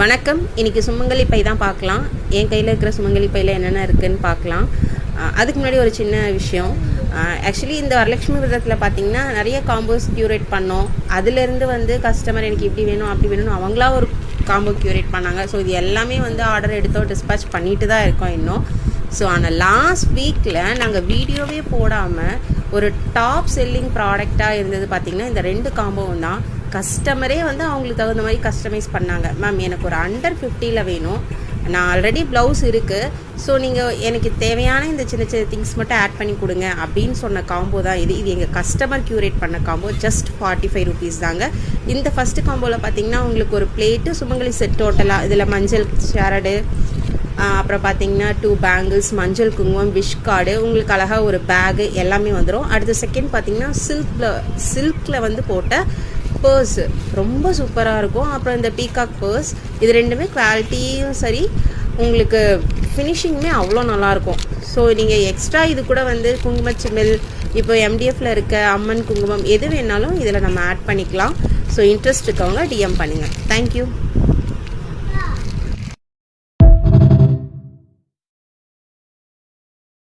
வணக்கம். இன்றைக்கி சுமங்கலி பை தான் பார்க்கலாம். என் கையில் இருக்கிற சுமங்கலி பையில் என்னென்ன இருக்குதுன்னு பார்க்கலாம். அதுக்கு முன்னாடி ஒரு சின்ன விஷயம். ஆக்சுவலி இந்த வரலட்சுமி விரதத்தில் பார்த்திங்கன்னா நிறைய காம்போஸ் க்யூரேட் பண்ணோம். அதிலேருந்து கஸ்டமர் எனக்கு இப்படி வேணும் அப்படி வேணும்னு அவங்களா ஒரு காம்போ க்யூரேட் பண்ணாங்க. ஸோ இது எல்லாமே ஆர்டர் எடுத்தோம், டிஸ்பேச் பண்ணிட்டு தான் இருக்கோம் இன்னும். ஸோ ஆனால் லாஸ்ட் வீக்கில் நாங்கள் வீடியோவே போடாமல் ஒரு டாப் செல்லிங் ப்ராடக்டாக இருந்தது பார்த்திங்கன்னா இந்த 2 காம்போவும் தான். கஸ்டமரே அவங்களுக்கு தகுந்த மாதிரி கஸ்டமைஸ் பண்ணாங்க. மேம் எனக்கு ஒரு அண்டர் 50 வேணும், நான் ஆல்ரெடி ப்ளவுஸ் இருக்குது, ஸோ நீங்கள் எனக்கு தேவையான இந்த சின்ன சின்ன திங்ஸ் மட்டும் ஆட் பண்ணி கொடுங்க அப்படின்னு சொன்ன காம்போ தான் இது. இது எங்கள் கஸ்டமர் க்யூரேட் பண்ண காம்போ. ஜஸ்ட் 45 rupees தாங்க. இந்த ஃபஸ்ட்டு காம்போவில் பார்த்திங்கன்னா உங்களுக்கு ஒரு பிளேட்டு சுமங்கலி செட் டோட்டலாக இதில் மஞ்சள் ஷரடு, அப்புறம் பார்த்திங்கன்னா 2 பேங்கிள்ஸ், மஞ்சள் குங்குமம், விஷ் கார்டு, உங்களுக்கு அழகாக ஒரு பேகு எல்லாமே வந்துடும். அடுத்த செகண்ட் பார்த்திங்கன்னா சில்கில் போட்ட பர்ஸ் ரொம்ப சூப்பராக இருக்கும். அப்புறம் இந்த பீகாக் பர்ஸ், இது ரெண்டுமே குவாலிட்டியும் சரி, உங்களுக்கு ஃபினிஷிங்குமே அவ்வளோ நல்லாயிருக்கும். ஸோ நீங்கள் எக்ஸ்ட்ரா இது கூட குங்குமச்சிமில், இப்போ எம்டிஎஃப்ல இருக்க அம்மன் குங்குமம் எது வேணாலும் இதில் நம்ம ஆட் பண்ணிக்கலாம். ஸோ இன்ட்ரெஸ்ட் இருக்கவங்க டிஎம் பண்ணுங்கள். தேங்க்யூ.